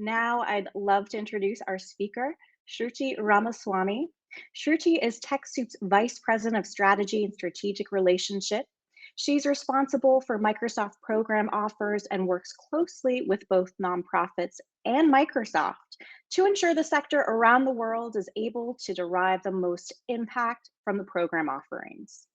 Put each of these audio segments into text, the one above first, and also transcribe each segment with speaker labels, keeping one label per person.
Speaker 1: Now, I'd love to introduce our speaker, Shruti Ramaswamy. Shruti is TechSoup's Vice President of Strategy and Strategic Relationship. She's responsible for Microsoft program offers and works closely with both nonprofits and Microsoft to ensure the sector around the world is able to derive the most impact from the program offerings.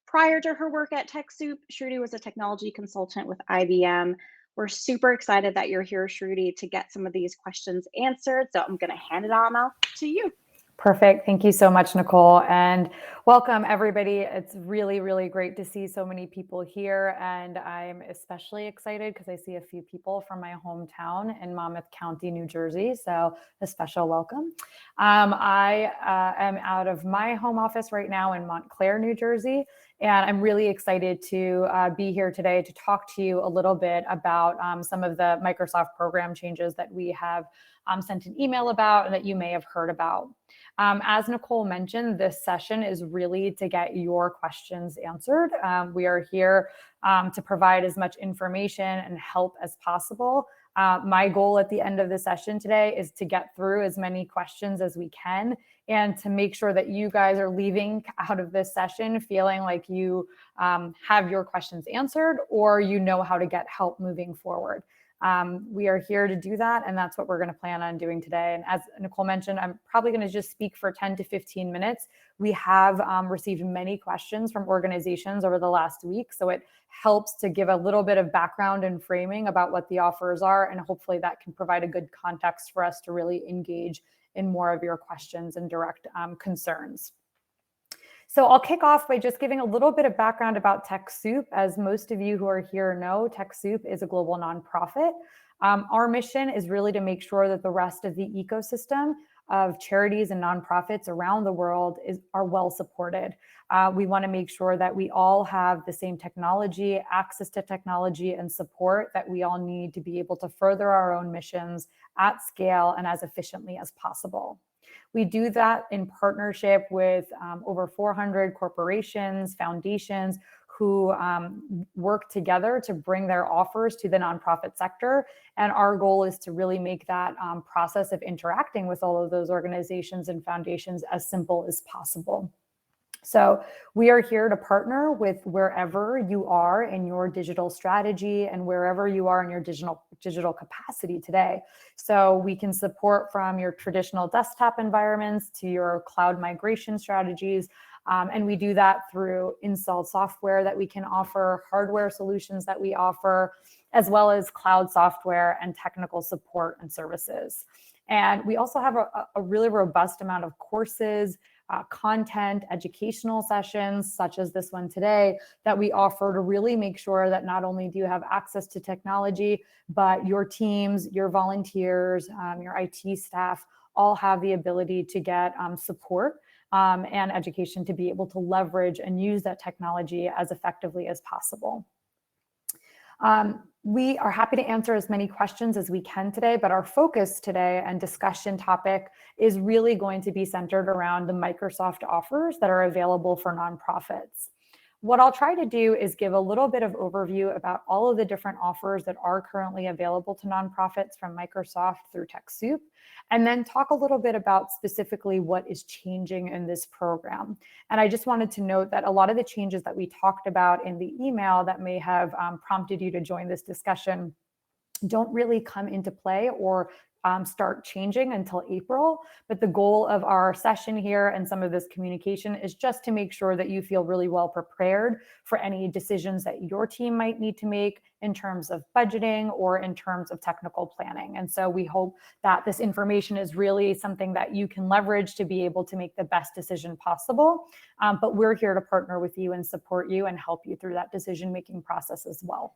Speaker 1: Prior to her work at TechSoup, Shruti was a technology consultant with IBM. We're super excited that you're here, Shruti, to get some of these questions answered. So I'm going to hand it on off to you.
Speaker 2: Perfect. Thank you so much, Nicole. And welcome, everybody. It's really, really great to see so many people here. And I'm especially excited because I see a few people from my hometown in Monmouth County, New Jersey. So a special welcome. I am out of my home office right now in Montclair, New Jersey. And I'm really excited to be here today to talk to you a little bit about some of the Microsoft program changes that we have sent an email about and that you may have heard about. As Nicole mentioned, this session is really to get your questions answered. We are here to provide as much information and help as possible. My goal at the end of the session today is to get through as many questions as we can and to make sure that you guys are leaving out of this session feeling like you have your questions answered or you know how to get help moving forward. We are here to do that, and that's what we're going to plan on doing today. And as Nicole mentioned, I'm probably going to just speak for 10 to 15 minutes. We have received many questions from organizations over the last week, so it helps to give a little bit of background and framing about what the offers are, and hopefully that can provide a good context for us to really engage in more of your questions and direct concerns. So I'll kick off by just giving a little bit of background about TechSoup. As most of you who are here know, TechSoup is a global nonprofit. Our mission is really to make sure that the rest of the ecosystem of charities and nonprofits around the world are well supported. We want to make sure that we all have the same technology, access to technology, and support that we all need to be able to further our own missions at scale and as efficiently as possible. We do that in partnership with over 400 corporations, foundations who work together to bring their offers to the nonprofit sector. And our goal is to really make that process of interacting with all of those organizations and foundations as simple as possible. So we are here to partner with wherever you are in your digital strategy and wherever you are in your digital capacity today. So we can support from your traditional desktop environments to your cloud migration strategies. And we do that through installed software that we can offer, hardware solutions that we offer, as well as cloud software and technical support and services. And we also have a really robust amount of courses, content, educational sessions, such as this one today, that we offer to really make sure that not only do you have access to technology, but your teams, your volunteers, your IT staff all have the ability to get support and education to be able to leverage and use that technology as effectively as possible. We are happy to answer as many questions as we can today, but our focus today and discussion topic is really going to be centered around the Microsoft offers that are available for nonprofits. What I'll try to do is give a little bit of overview about all of the different offers that are currently available to nonprofits from Microsoft through TechSoup, and then talk a little bit about specifically what is changing in this program. And I just wanted to note that a lot of the changes that we talked about in the email that may have prompted you to join this discussion don't really come into play or start changing until April. But the goal of our session here and some of this communication is just to make sure that you feel really well prepared for any decisions that your team might need to make in terms of budgeting or in terms of technical planning. And so we hope that this information is really something that you can leverage to be able to make the best decision possible. But we're here to partner with you and support you and help you through that decision-making process as well.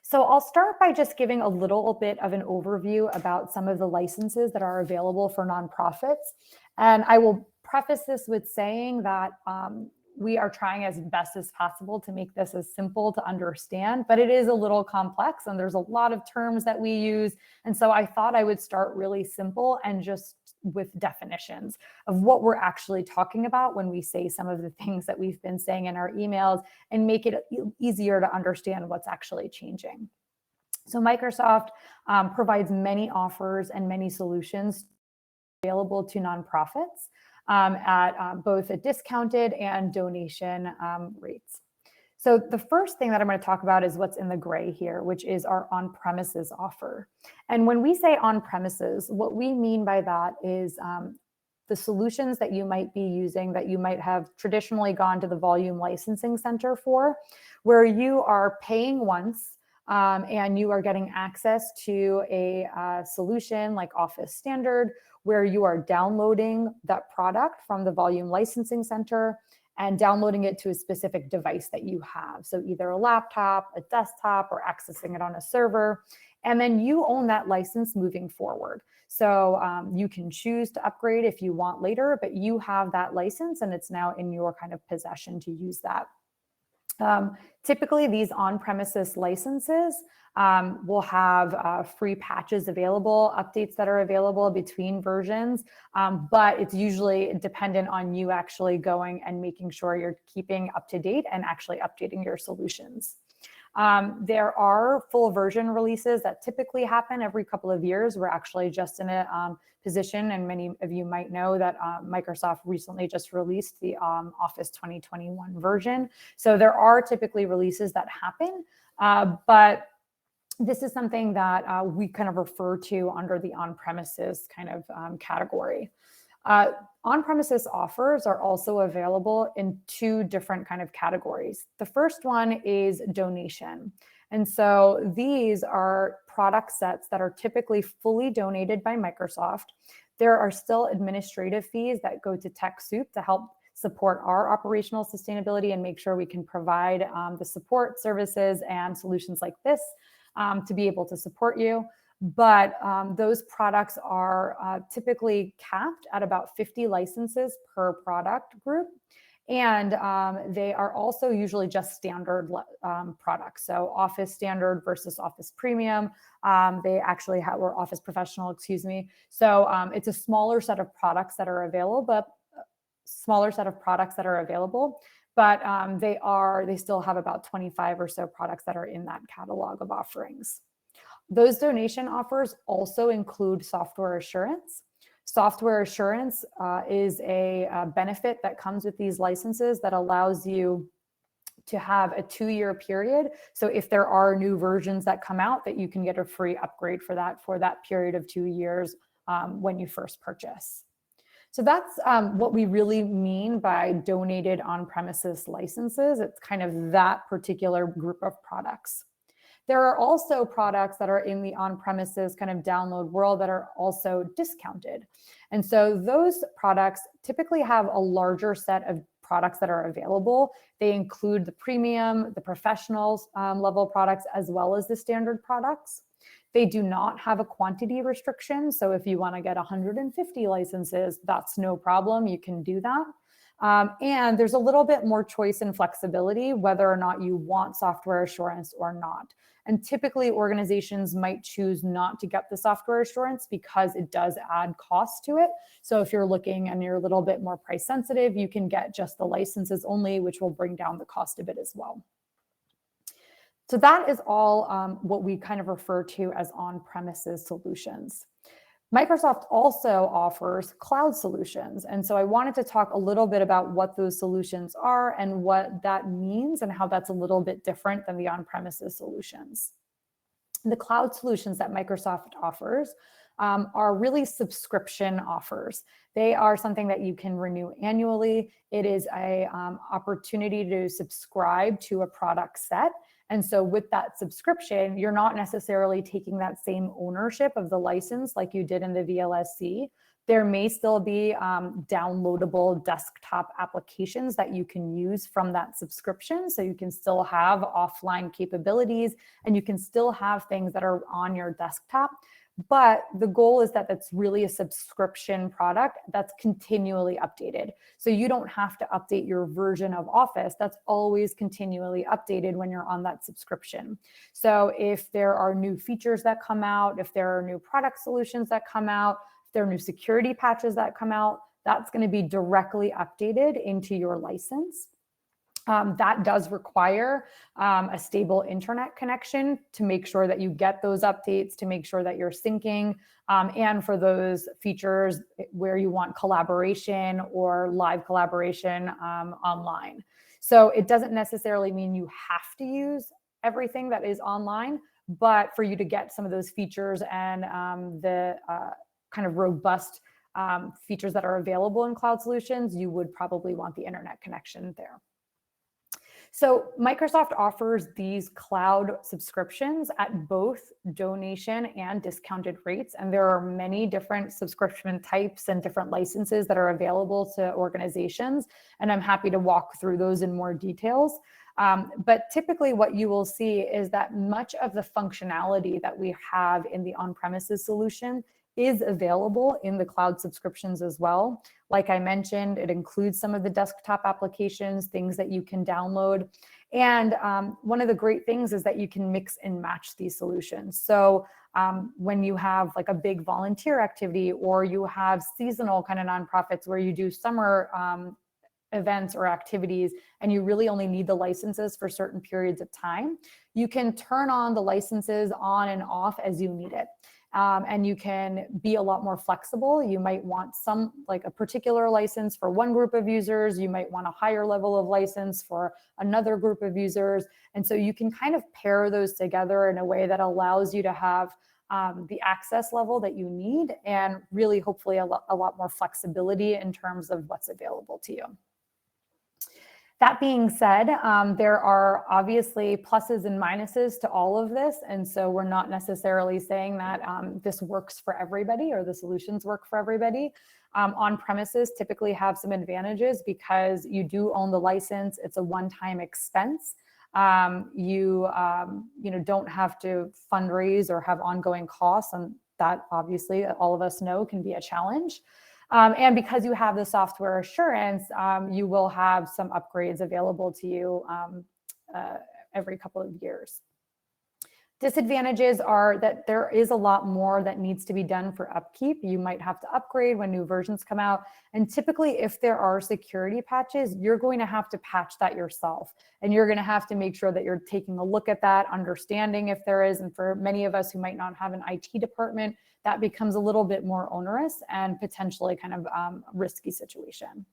Speaker 2: So I'll start by just giving a little bit of an overview about some of the licenses that are available for nonprofits. And I will preface this with saying that we are trying as best as possible to make this as simple to understand, but it is a little complex and there's a lot of terms that we use. And so I thought I would start really simple and just with definitions of what we're actually talking about when we say some of the things that we've been saying in our emails and make it easier to understand what's actually changing. So Microsoft provides many offers and many solutions available to nonprofits at both a discounted and donation rates. So the first thing that I'm going to talk about is what's in the gray here, which is our on-premises offer. And when we say on-premises, what we mean by that is the solutions that you might be using that you might have traditionally gone to the volume licensing center for, where you are paying once and you are getting access to a solution like Office Standard, where you are downloading that product from the volume licensing center and downloading it to a specific device that you have. So either a laptop, a desktop, or accessing it on a server. And then you own that license moving forward. So you can choose to upgrade if you want later, but you have that license and it's now in your kind of possession to use that. Typically, these on-premises licenses will have free patches available, updates that are available between versions, but it's usually dependent on you actually going and making sure you're keeping up to date and actually updating your solutions. There are full version releases that typically happen every couple of years. We're actually just in a position, and many of you might know that Microsoft recently just released the Office 2021 version. So there are typically releases that happen, but this is something that we kind of refer to under the on-premises kind of category. On-premises offers are also available in two different kind of categories. The first one is donation. And so these are product sets that are typically fully donated by Microsoft. There are still administrative fees that go to TechSoup to help support our operational sustainability and make sure we can provide the support services and solutions like this to be able to support you. But those products are typically capped at about 50 licenses per product group. And they are also usually just standard products. So Office Standard versus Office Premium. They actually have, or Office Professional, excuse me. So it's a smaller set of products that are available, but they still have about 25 or so products that are in that catalog of offerings. Those donation offers also include software assurance. Software assurance is a benefit that comes with these licenses that allows you to have a 2-year period. So if there are new versions that come out, that you can get a free upgrade for that period of 2 years when you first purchase. So that's what we really mean by donated on-premises licenses. It's kind of that particular group of products. There are also products that are in the on-premises kind of download world that are also discounted. And so those products typically have a larger set of products that are available. They include the premium, the professional level products, as well as the standard products. They do not have a quantity restriction. So if you want to get 150 licenses, that's no problem. You can do that. And there's a little bit more choice and flexibility whether or not you want software assurance or not. And typically organizations might choose not to get the software assurance because it does add cost to it. So if you're looking and you're a little bit more price sensitive, you can get just the licenses only, which will bring down the cost of it as well. So that is all what we kind of refer to as on-premises solutions. Microsoft also offers cloud solutions. And so I wanted to talk a little bit about what those solutions are and what that means and how that's a little bit different than the on-premises solutions. The cloud solutions that Microsoft offers are really subscription offers. They are something that you can renew annually. It is a opportunity to subscribe to a product set. And so with that subscription, you're not necessarily taking that same ownership of the license like you did in the VLSC. There may still be downloadable desktop applications that you can use from that subscription. So you can still have offline capabilities and you can still have things that are on your desktop. But the goal is that that's really a subscription product that's continually updated. So you don't have to update your version of Office. That's always continually updated when you're on that subscription. So if there are new features that come out, if there are new product solutions that come out, if there are new security patches that come out, that's going to be directly updated into your license. That does require a stable internet connection to make sure that you get those updates, to make sure that you're syncing, and for those features where you want collaboration or live collaboration online. So it doesn't necessarily mean you have to use everything that is online, but for you to get some of those features and the kind of robust features that are available in cloud solutions, you would probably want the internet connection there. So Microsoft offers these cloud subscriptions at both donation and discounted rates. And there are many different subscription types and different licenses that are available to organizations. And I'm happy to walk through those in more details. But typically what you will see is that much of the functionality that we have in the on-premises solution is available in the cloud subscriptions as well. Like I mentioned, it includes some of the desktop applications, things that you can download. And one of the great things is that you can mix and match these solutions. So when you have like a big volunteer activity, or you have seasonal kind of nonprofits where you do summer events or activities, and you really only need the licenses for certain periods of time, you can turn on the licenses on and off as you need it. And you can be a lot more flexible. You might want like a particular license for one group of users. You might want a higher level of license for another group of users. And so you can kind of pair those together in a way that allows you to have the access level that you need, and really hopefully a lot more flexibility in terms of what's available to you. That being said, there are obviously pluses and minuses to all of this. And so we're not necessarily saying that this works for everybody or the solutions work for everybody. On-premises typically have some advantages because you do own the license. It's a one-time expense. You don't have to fundraise or have ongoing costs. And that obviously all of us know can be a challenge. And because you have the software assurance, you will have some upgrades available to you every couple of years. Disadvantages are that there is a lot more that needs to be done for upkeep. You might have to upgrade when new versions come out. And typically, if there are security patches, you're going to have to patch that yourself. And you're going to have to make sure that you're taking a look at that, understanding if there is. And for many of us who might not have an IT department, that becomes a little bit more onerous and potentially kind of a risky situation.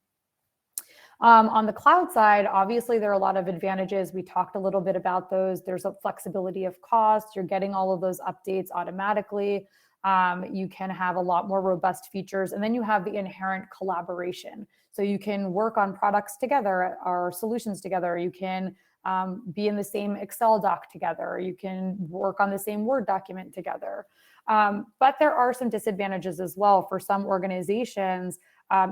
Speaker 2: On the cloud side, obviously, there are a lot of advantages. We talked a little bit about those. There's a flexibility of cost. You're getting all of those updates automatically. You can have a lot more robust features. And then you have the inherent collaboration. So you can work on products together or solutions together. You can be in the same Excel doc together. You can work on the same Word document together. But there are some disadvantages as well for some organizations.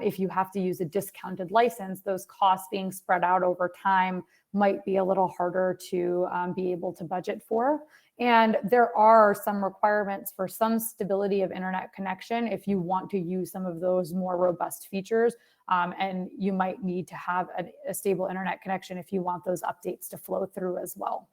Speaker 2: If you have to use a discounted license, those costs being spread out over time might be a little harder to be able to budget for. And there are some requirements for some stability of internet connection if you want to use some of those more robust features. And you might need to have a stable internet connection if you want those updates to flow through as well.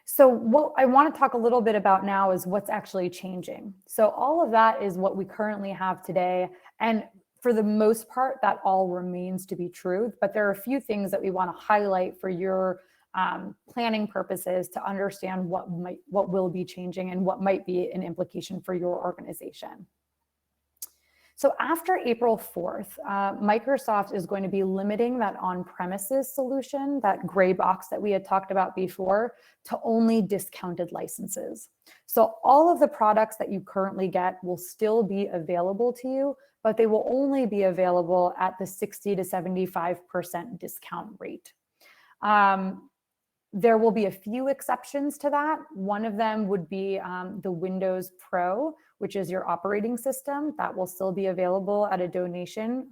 Speaker 2: So what I want to talk a little bit about now is what's actually changing. So all of that is what we currently have today. And for the most part, that all remains to be true. But there are a few things that we want to highlight for your planning purposes to understand what will be changing and what might be an implication for your organization. So after April 4th, Microsoft is going to be limiting that on-premises solution, that gray box that we had talked about before, to only discounted licenses. So all of the products that you currently get will still be available to you, but they will only be available at the 60 to 75% discount rate. There will be a few exceptions to that. One of them would be the Windows Pro, which is your operating system. That will still be available at a donation,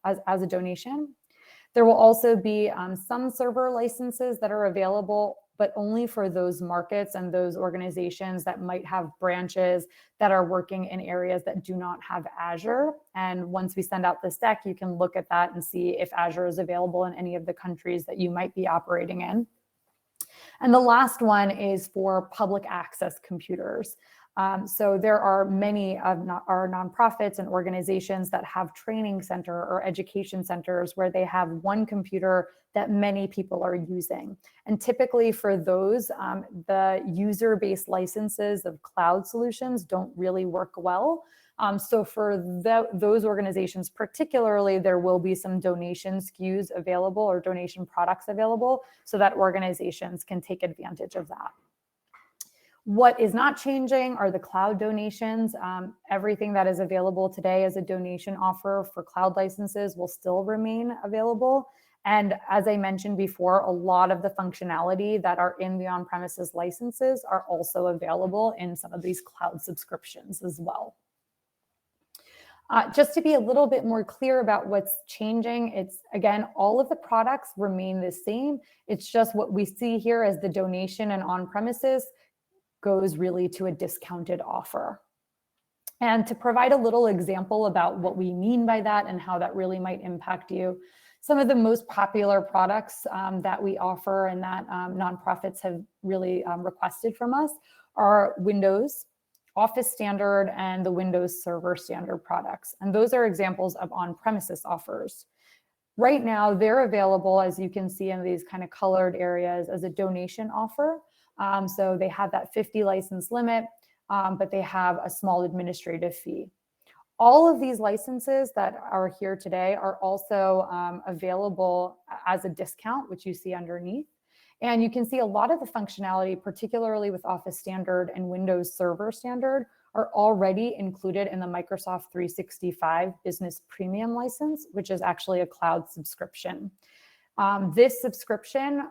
Speaker 2: as a donation. There will also be some server licenses that are available, but only for those markets and those organizations that might have branches that are working in areas that do not have Azure. And once we send out this deck, you can look at that and see if Azure is available in any of the countries that you might be operating in. And the last one is for public access computers. So there are many of our nonprofits and organizations that have training center or education centers where they have one computer that many people are using. And typically for those, the user-based licenses of cloud solutions don't really work well. So for those organizations particularly, there will be some donation SKUs available or donation products available so that organizations can take advantage of that. What is not changing are the cloud donations. Everything that is available today as a donation offer for cloud licenses will still remain available. And as I mentioned before, a lot of the functionality that are in the on-premises licenses are also available in some of these cloud subscriptions as well. Just to be a little bit more clear about what's changing, it's again, all of the products remain the same. It's just what we see here as the donation and on-premises goes really to a discounted offer. And to provide a little example about what we mean by that and how that really might impact you, some of the most popular products that we offer and that nonprofits have really requested from us are Windows, Office Standard, and the Windows Server Standard products. And those are examples of on-premises offers. Right now, they're available, as you can see in these kind of colored areas, as a donation offer. So they have that 50 license limit, but they have a small administrative fee. All of these licenses that are here today are also available as a discount, which you see underneath. And you can see a lot of the functionality, particularly with Office Standard and Windows Server Standard, are already included in the Microsoft 365 Business Premium license, which is actually a cloud subscription. This subscription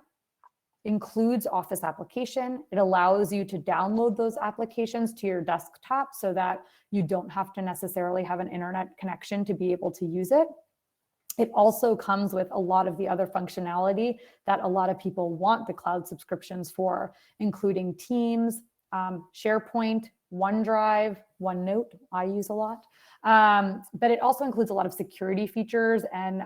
Speaker 2: includes Office application. It allows you to download those applications to your desktop so that you don't have to necessarily have an internet connection to be able to use it. It also comes with a lot of the other functionality that a lot of people want the cloud subscriptions for, including Teams, SharePoint, OneDrive, OneNote, I use a lot. But it also includes a lot of security features and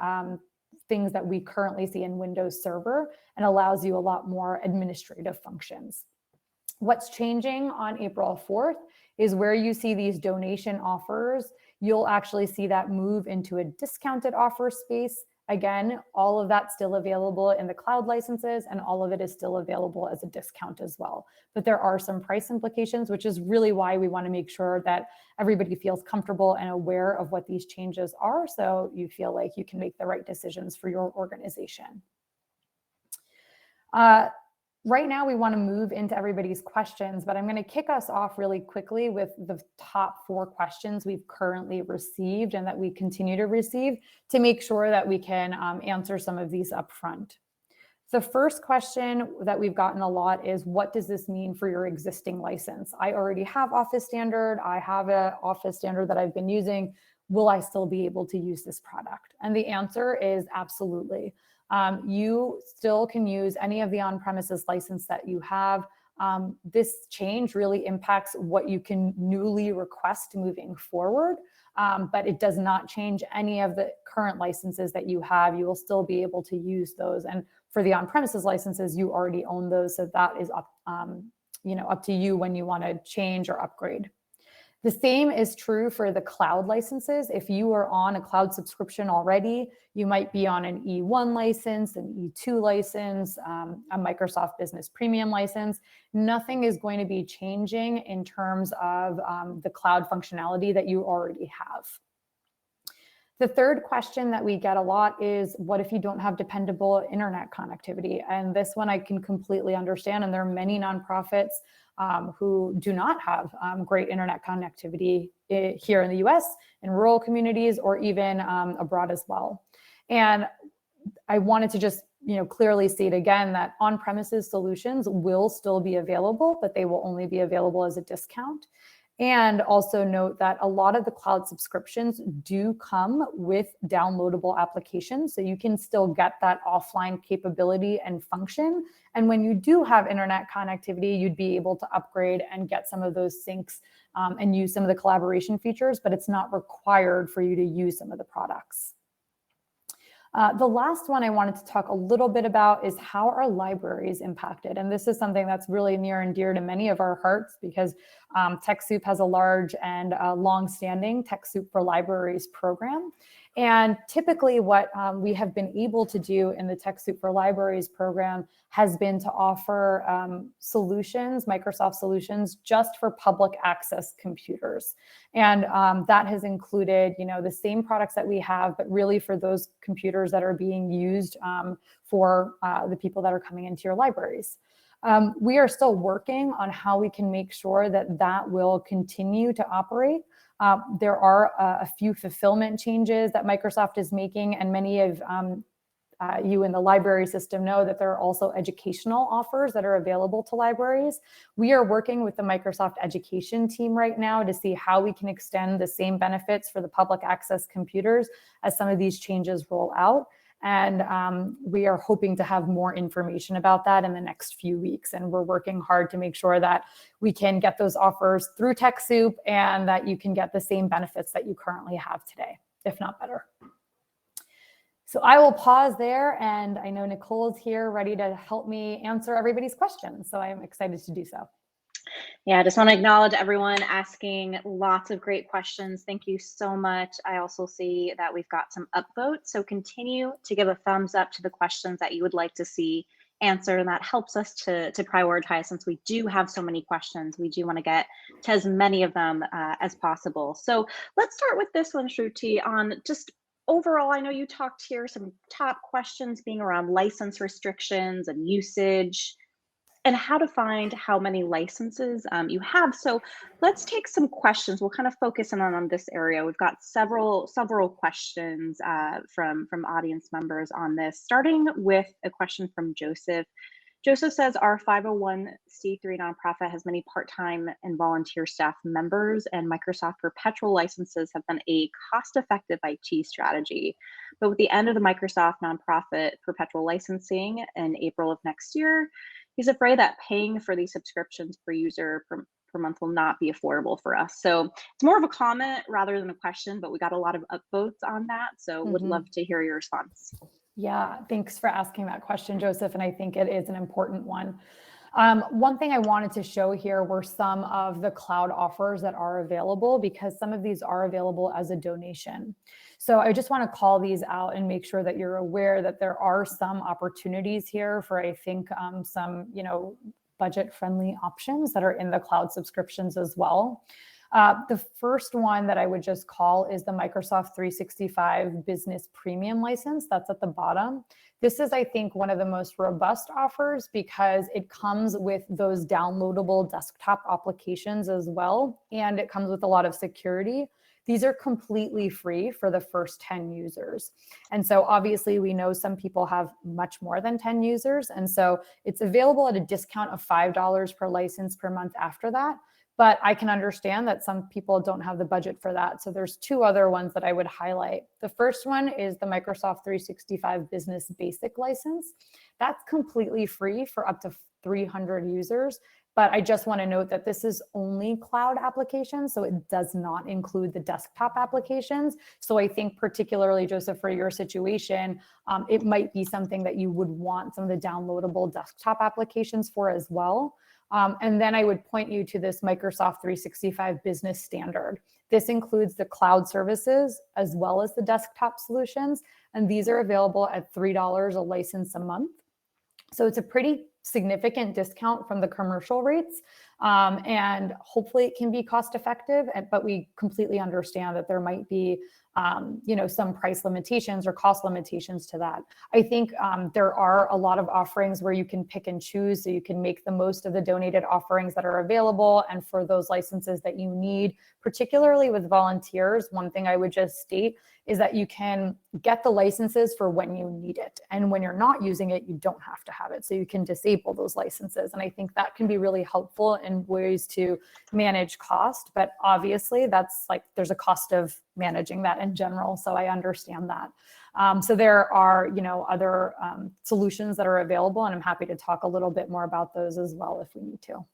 Speaker 2: things that we currently see in Windows Server and allows you a lot more administrative functions. What's changing on April 4th is where you see these donation offers, you'll actually see that move into a discounted offer space. Again, all of that's still available in the cloud licenses and all of it is still available as a discount as well. But there are some price implications, which is really why we want to make sure that everybody feels comfortable and aware of what these changes are so you feel like you can make the right decisions for your organization. Right now, we want to move into everybody's questions, but I'm going to kick us off really quickly with the top 4 questions we've currently received and that we continue to receive to make sure that we can answer some of these up front. The first question that we've gotten a lot is, what does this mean for your existing license? I already have Office Standard. I have an Office Standard that I've been using. Will I still be able to use this product? And the answer is absolutely. You still can use any of the on-premises license that you have. This change really impacts what you can newly request moving forward, but it does not change any of the current licenses that you have. You will still be able to use those. And for the on-premises licenses, you already own those. So that is up, up to you when you want to change or upgrade. The same is true for the cloud licenses. If you are on a cloud subscription already, you might be on an E1 license, an E2 license, a Microsoft Business Premium license. Nothing is going to be changing in terms of the cloud functionality that you already have. The third question that we get a lot is, what if you don't have dependable internet connectivity? And this one I can completely understand. And there are many nonprofits who do not have great internet connectivity here in the US, in rural communities, or even abroad as well. And I wanted to just clearly state again that on-premises solutions will still be available, but they will only be available as a discount. And also note that a lot of the cloud subscriptions do come with downloadable applications. So you can still get that offline capability and function. And when you do have internet connectivity, you'd be able to upgrade and get some of those syncs and use some of the collaboration features, but it's not required for you to use some of the products. The last one I wanted to talk a little bit about is how are libraries impacted? And this is something that's really near and dear to many of our hearts because TechSoup has a large and long-standing TechSoup for Libraries program. And typically what we have been able to do in the TechSoup for Libraries program has been to offer solutions, Microsoft solutions, just for public access computers. And that has included, the same products that we have, but really for those computers that are being used for the people that are coming into your libraries. We are still working on how we can make sure that that will continue to operate. There are a few fulfillment changes that Microsoft is making, and many of you in the library system know that there are also educational offers that are available to libraries. We are working with the Microsoft education team right now to see how we can extend the same benefits for the public access computers as some of these changes roll out. And we are hoping to have more information about that in the next few weeks. And we're working hard to make sure that we can get those offers through TechSoup and that you can get the same benefits that you currently have today, if not better. So I will pause there, and I know Nicole's here ready to help me answer everybody's questions. So I'm excited to do so.
Speaker 1: Yeah, I just want to acknowledge everyone asking lots of great questions. Thank you so much. I also see that we've got some upvotes, so continue to give a thumbs up to the questions that you would like to see answered, and that helps us to prioritize. Since we do have so many questions, we do want to get to as many of them as possible. So let's start with this one, Shruti, on just overall. I know you talked here, some top questions being around license restrictions and usage, and how to find how many licenses you have. So let's take some questions. We'll kind of focus in on this area. We've got several questions from audience members on this, starting with a question from Joseph. Joseph says, our 501c3 nonprofit has many part-time and volunteer staff members, and Microsoft perpetual licenses have been a cost-effective IT strategy. But with the end of the Microsoft nonprofit perpetual licensing in April of next year, he's afraid that paying for these subscriptions per user per month will not be affordable for us. So it's more of a comment rather than a question, but we got a lot of upvotes on that. So would love to hear your response.
Speaker 2: Yeah, thanks for asking that question, Joseph. And I think it is an important one. One thing I wanted to show here were some of the cloud offers that are available, because some of these are available as a donation. So I just want to call these out and make sure that you're aware that there are some opportunities here for, I think, some, budget-friendly options that are in the cloud subscriptions as well. The first one that I would just call is the Microsoft 365 Business Premium license. That's at the bottom. This is, I think, one of the most robust offers because it comes with those downloadable desktop applications as well, and it comes with a lot of security. These are completely free for the first 10 users. And so obviously we know some people have much more than 10 users. And so it's available at a discount of $5 per license per month after that. But I can understand that some people don't have the budget for that. So there's two other ones that I would highlight. The first one is the Microsoft 365 Business Basic license. That's completely free for up to 300 users. But I just want to note that this is only cloud applications, so it does not include the desktop applications. So I think particularly, Joseph, for your situation, it might be something that you would want some of the downloadable desktop applications for as well. And then I would point you to this Microsoft 365 Business Standard. This includes the cloud services as well as the desktop solutions, and these are available at $3 a license a month. So it's a pretty significant discount from the commercial rates, and hopefully it can be cost effective, but we completely understand that there might be some price limitations or cost limitations to that. I think there are a lot of offerings where you can pick and choose, so you can make the most of the donated offerings that are available. And for those licenses that you need, particularly with volunteers, one thing I would just state is that you can get the licenses for when you need it. And when you're not using it, you don't have to have it. So you can disable those licenses. And I think that can be really helpful in ways to manage cost. But obviously that's there's a cost of managing that in general. So I understand that. So there are, other solutions that are available, and I'm happy to talk a little bit more about those as well if we need to.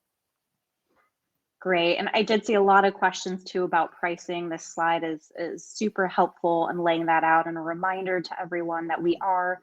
Speaker 1: Great. And I did see a lot of questions too about pricing. This slide is super helpful in laying that out, and a reminder to everyone that we are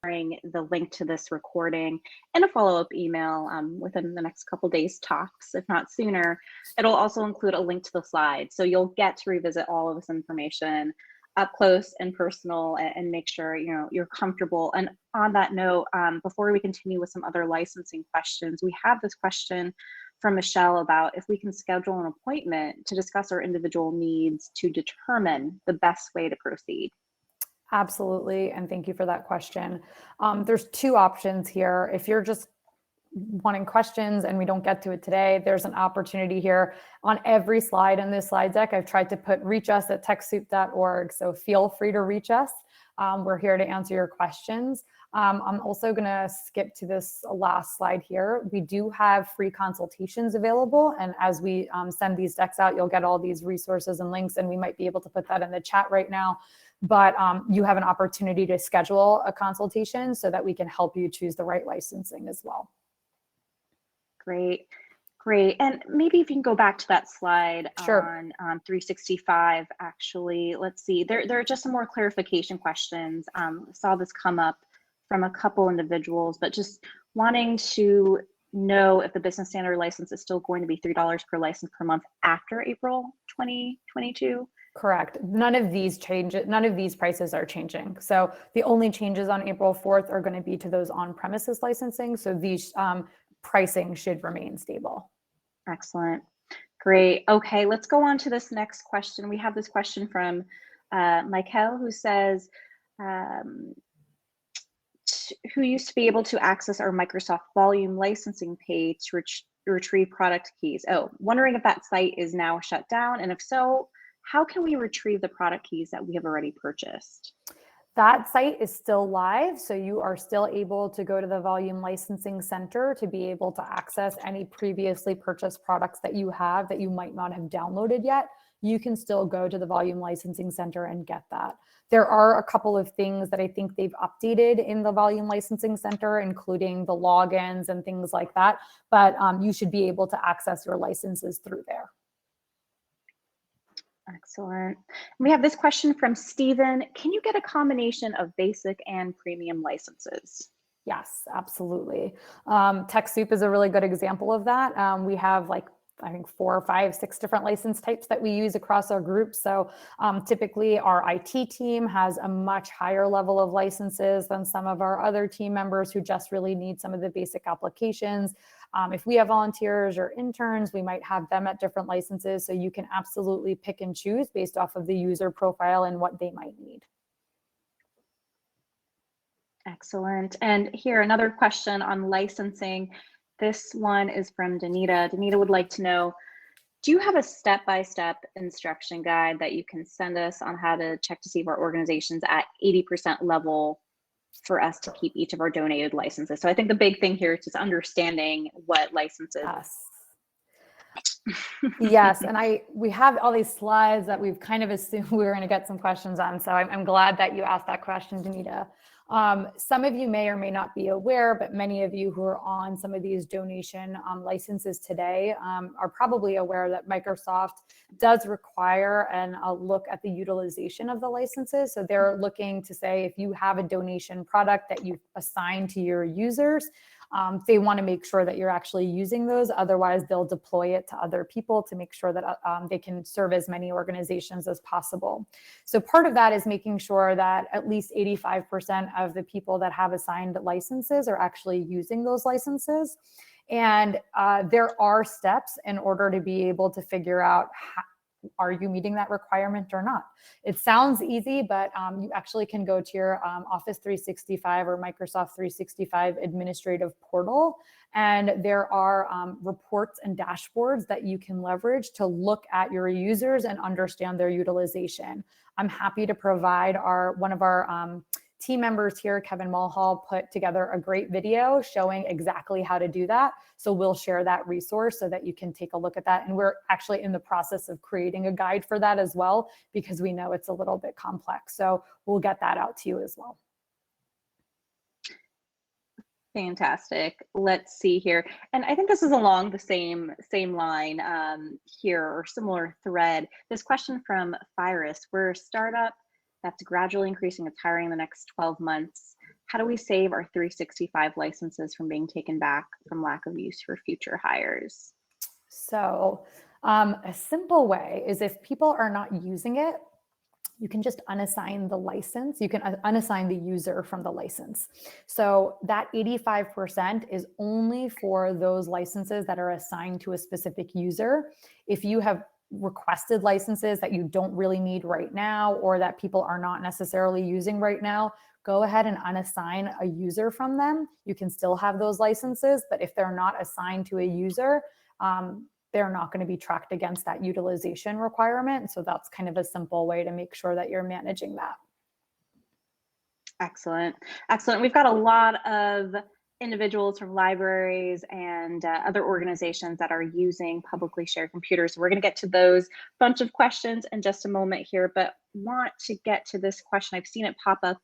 Speaker 1: sharing the link to this recording in a follow-up email within the next couple days tops, if not sooner. It'll also include a link to the slides, so you'll get to revisit all of this information up close and personal, and make sure you're comfortable. And on that note, before we continue with some other licensing questions, we have this question from Michelle about if we can schedule an appointment to discuss our individual needs to determine the best way to proceed.
Speaker 2: Absolutely. And thank you for that question. There's two options here. If you're just wanting questions and we don't get to it today, there's an opportunity here on every slide in this slide deck. I've tried to put reach us at TechSoup.org. So feel free to reach us. We're here to answer your questions. I'm also going to skip to this last slide here. We do have free consultations available. And as we send these decks out, you'll get all these resources and links, and we might be able to put that in the chat right now. But you have an opportunity to schedule a consultation so that we can help you choose the right licensing as well.
Speaker 1: Great. Great. And maybe if you can go back to that slide
Speaker 2: Sure.
Speaker 1: on 365, actually, let's see, there are just some more clarification questions. Saw this come up from a couple individuals, but just wanting to know if the business standard license is still going to be $3 per license per month after April 2022.
Speaker 2: Correct. None of these prices are changing. So the only changes on April 4th are going to be to those on-premises licensing. So these pricing should remain stable.
Speaker 1: Excellent. Great. Okay, let's go on to this next question. We have this question from Michael, who says, who used to be able to access our Microsoft Volume licensing page to retrieve product keys. Oh, wondering if that site is now shut down, and if so, how can we retrieve the product keys that we have already purchased?
Speaker 2: That site is still live, so you are still able to go to the Volume Licensing Center to be able to access any previously purchased products that you have that you might not have downloaded yet. You can still go to the Volume Licensing Center and get that. There are a couple of things that I think they've updated in the Volume Licensing Center, including the logins and things like that, but you should be able to access your licenses through there.
Speaker 1: Excellent. We have this question from Stephen. Can you get a combination of basic and premium licenses?
Speaker 2: Yes, absolutely. TechSoup is a really good example of that. We have I think 4, 5, 6 different license types that we use across our group. So typically our IT team has a much higher level of licenses than some of our other team members who just really need some of the basic applications. If we have volunteers or interns, we might have them at different licenses. So you can absolutely pick and choose based off of the user profile and what they might need.
Speaker 1: Excellent. And here, another question on licensing. This one is from Danita. Danita would like to know, do you have a step-by-step instruction guide that you can send us on how to check to see if our organization's at 80% level for us to keep each of our donated licenses? So I think the big thing here is just understanding what licenses.
Speaker 2: Yes. Yes, and we have all these slides that we've kind of assumed we were going to get some questions on. So I'm glad that you asked that question, Danita. Some of you may or may not be aware, but many of you who are on some of these donation licenses today are probably aware that Microsoft does require a look at the utilization of the licenses. So they're looking to say if you have a donation product that you've assigned to your users, they want to make sure that you're actually using those. Otherwise, they'll deploy it to other people to make sure that they can serve as many organizations as possible. So part of that is making sure that at least 85% of the people that have assigned licenses are actually using those licenses. And there are steps in order to be able to figure out are you meeting that requirement or not? It sounds easy, but you actually can go to your Office 365 or Microsoft 365 administrative portal, and there are reports and dashboards that you can leverage to look at your users and understand their utilization. I'm happy to provide one of our team members here, Kevin Mulhall, put together a great video showing exactly how to do that. So we'll share that resource so that you can take a look at that. And we're actually in the process of creating a guide for that as well, because we know it's a little bit complex. So we'll get that out to you as well.
Speaker 1: Fantastic. Let's see here. And I think this is along the same line here, or similar thread. This question from Virus: we're a startup that's gradually increasing its hiring in the next 12 months. How do we save our 365 licenses from being taken back from lack of use for future hires?
Speaker 2: So a simple way is, if people are not using it, you can just unassign the license. You can unassign the user from the license. So that 85% is only for those licenses that are assigned to a specific user. If you have requested licenses that you don't really need right now, or that people are not necessarily using right now, go ahead and unassign a user from them. You can still have those licenses, but if they're not assigned to a user, they're not going to be tracked against that utilization requirement. So that's kind of a simple way to make sure that you're managing that.
Speaker 1: Excellent. Excellent. We've got a lot of individuals from libraries and other organizations that are using publicly shared computers. We're going to get to those bunch of questions in just a moment here, but want to get to this question. I've seen it pop up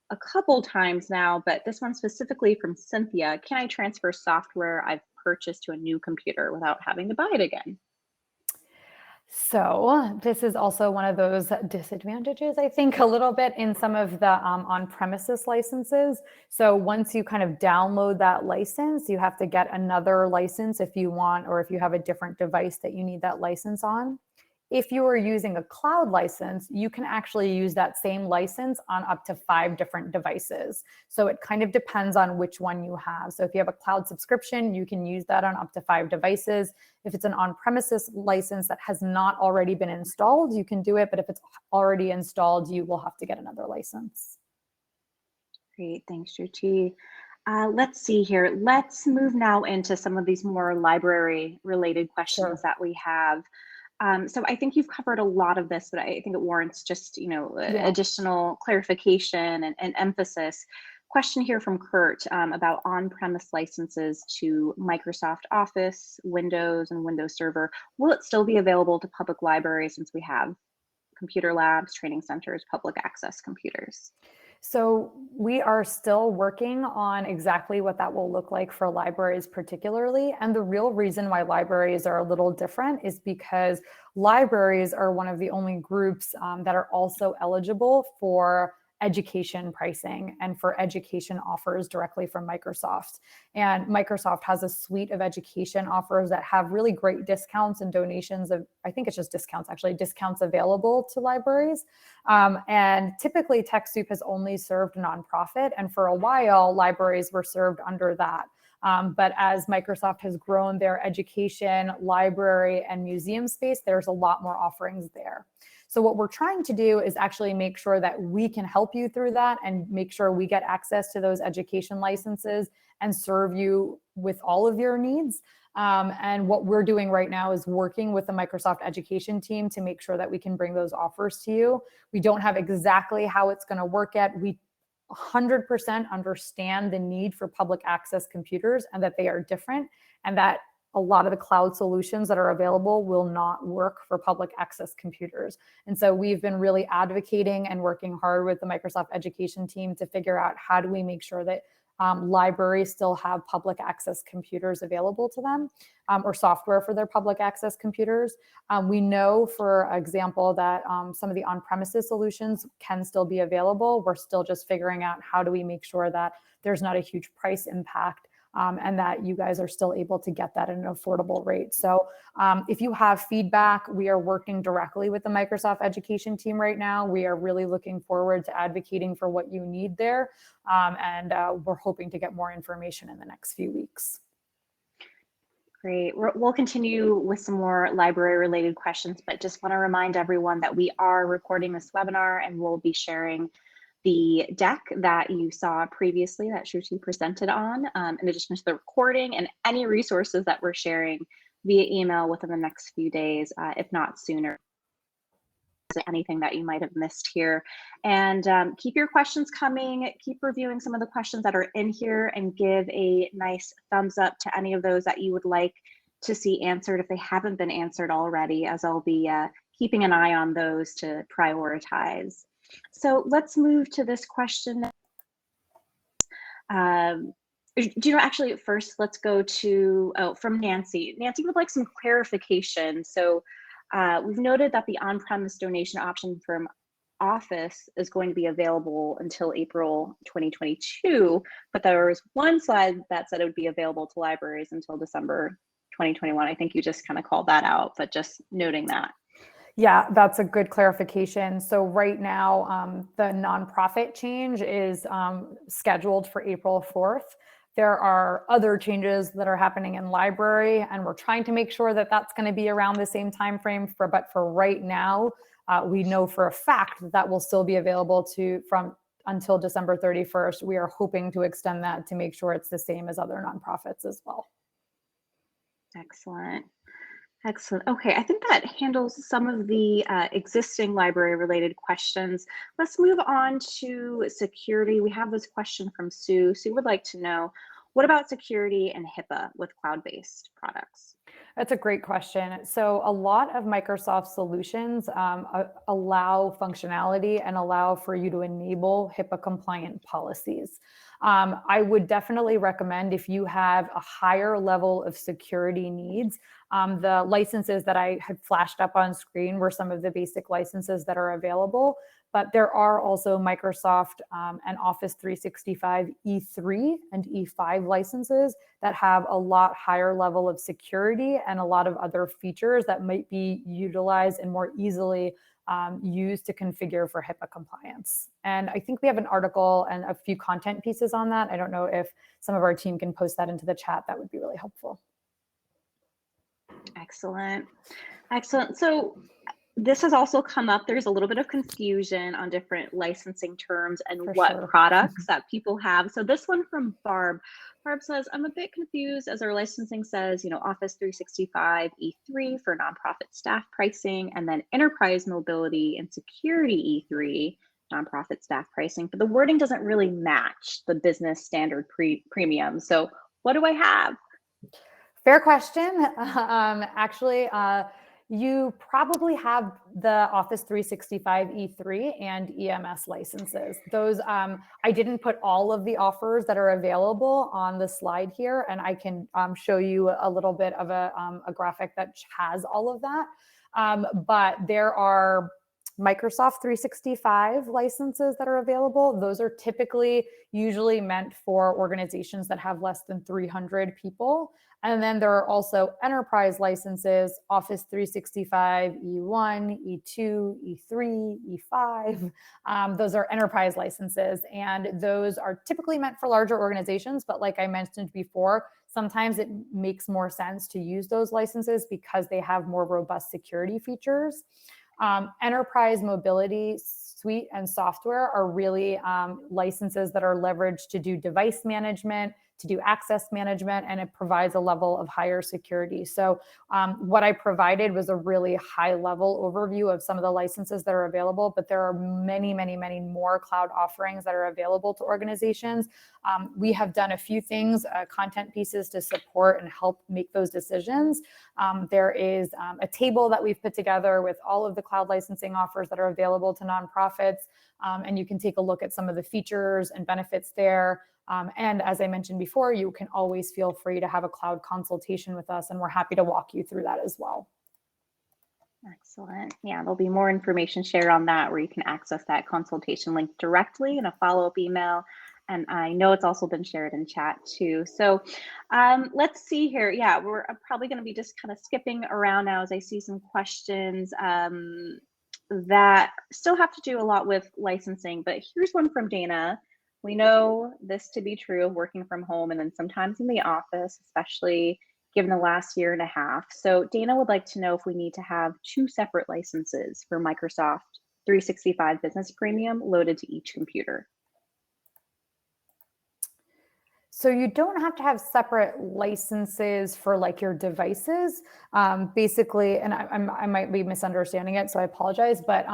Speaker 1: a couple times now, but this one specifically from Cynthia: can I transfer software I've purchased to a new computer without having to buy it again?
Speaker 2: So this is also one of those disadvantages, I think, a little bit in some of the on-premises licenses. So once you kind of download that license, you have to get another license if you want, or if you have a different device that you need that license on. If you are using a cloud license, you can actually use that same license on up to 5 different devices. So it kind of depends on which one you have. So if you have a cloud subscription, you can use that on up to 5 devices. If it's an on-premises license that has not already been installed, you can do it. But if it's already installed, you will have to get another license.
Speaker 1: Great, thanks, Shruti. Let's see here. Let's move now into some of these more library related questions
Speaker 2: Sure.
Speaker 1: that we have. So I think you've covered a lot of this, but I think it warrants just,
Speaker 2: Yeah.
Speaker 1: additional clarification and emphasis. Question here from Kurt about on-premise licenses to Microsoft Office, Windows, and Windows Server. Will it still be available to public libraries, since we have computer labs, training centers, public access computers?
Speaker 2: So we are still working on exactly what that will look like for libraries particularly. And the real reason why libraries are a little different is because libraries are one of the only groups that are also eligible for education pricing and for education offers directly from Microsoft. And Microsoft has a suite of education offers that have really great discounts and donations of, I think it's just discounts, actually, discounts available to libraries. And typically TechSoup has only served nonprofit, and for a while libraries were served under that. But as Microsoft has grown their education, library, and museum space, there's a lot more offerings there. So what we're trying to do is actually make sure that we can help you through that and make sure we get access to those education licenses and serve you with all of your needs. And what we're doing right now is working with the Microsoft education team to make sure that we can bring those offers to you. We don't have exactly how it's going to work yet. We 100% understand the need for public access computers and that they are different, and that a lot of the cloud solutions that are available will not work for public access computers. And so we've been really advocating and working hard with the Microsoft education team to figure out how do we make sure that libraries still have public access computers available to them, or software for their public access computers. We know, for example, that some of the on-premises solutions can still be available. We're still just figuring out how do we make sure that there's not a huge price impact, and that you guys are still able to get that at an affordable rate. So if you have feedback, we are working directly with the Microsoft education team right now. We are really looking forward to advocating for what you need there. And we're hoping to get more information in the next few weeks.
Speaker 1: Great. We'll continue with some more library related questions, but just want to remind everyone that we are recording this webinar and we'll be sharing the deck that you saw previously that Shruti presented on, in addition to the recording and any resources that we're sharing via email within the next few days, if not sooner. Anything that you might have missed here. And keep your questions coming, keep reviewing some of the questions that are in here, and give a nice thumbs up to any of those that you would like to see answered if they haven't been answered already, as I'll be keeping an eye on those to prioritize. So let's move to this question. Do you know, actually, first, let's go to, from Nancy. Nancy would like some clarification. So we've noted that the on-premise donation option from Office is going to be available until April 2022, but there was one slide that said it would be available to libraries until December 2021. I think you just kind of called that out, but just noting that.
Speaker 2: Yeah, that's a good clarification. So right now, the nonprofit change is scheduled for April 4th. There are other changes that are happening in library, and we're trying to make sure that that's going to be around the same time frame. But for right now, we know for a fact that that will still be available from until December 31st. We are hoping to extend that to make sure it's the same as other nonprofits as well.
Speaker 1: Excellent. Excellent. Okay, I think that handles some of the existing library-related questions. Let's move on to security. We have this question from Sue. Sue would like to know, what about security and HIPAA with cloud-based products?
Speaker 2: That's a great question. So a lot of Microsoft solutions allow functionality and allow for you to enable HIPAA compliant policies. I would definitely recommend, if you have a higher level of security needs, the licenses that I had flashed up on screen were some of the basic licenses that are available. But there are also Microsoft and Office 365 E3 and E5 licenses that have a lot higher level of security and a lot of other features that might be utilized and more easily used to configure for HIPAA compliance. And I think we have an article and a few content pieces on that. I don't know if some of our team can post that into the chat. That would be really helpful.
Speaker 1: Excellent. Excellent. So this has also come up. There's a little bit of confusion on different licensing terms and what products that people have. So this one from Barb. Barb says, I'm a bit confused as our licensing says, Office 365 E3 for nonprofit staff pricing, and then enterprise mobility and security E3 nonprofit staff pricing. But the wording doesn't really match the business standard premium. So what do I have?
Speaker 2: Fair question. Actually, you probably have the Office 365 E3 and EMS licenses. Those, I didn't put all of the offers that are available on the slide here, and I can show you a little bit of a graphic that has all of that. But there are Microsoft 365 licenses that are available. Those are usually meant for organizations that have less than 300 people. And then there are also enterprise licenses, Office 365 E1, E2, E3, E5. Those are enterprise licenses, and those are typically meant for larger organizations. But like I mentioned before, sometimes it makes more sense to use those licenses because they have more robust security features. Enterprise mobility suite and software are really licenses that are leveraged to do device management, to do access management, and it provides a level of higher security. So what I provided was a really high level overview of some of the licenses that are available, but there are many, many, many more cloud offerings that are available to organizations. We have done a few things, content pieces to support and help make those decisions. There is a table that we've put together with all of the cloud licensing offers that are available to nonprofits, and you can take a look at some of the features and benefits there. And as I mentioned before, you can always feel free to have a cloud consultation with us, and we're happy to walk you through that as well.
Speaker 1: Excellent. Yeah, there'll be more information shared on that where you can access that consultation link directly in a follow-up email. And I know it's also been shared in chat too. So let's see here. Yeah, we're probably going to be just kind of skipping around now as I see some questions that still have to do a lot with licensing. But here's one from Dana. We know this to be true of working from home and then sometimes in the office, especially given the last year and a half. So Dana would like to know if we need to have 2 separate licenses for Microsoft 365 Business Premium loaded to each computer.
Speaker 2: So you don't have to have separate licenses for like your devices. Basically, and I might be misunderstanding it, so I apologize, but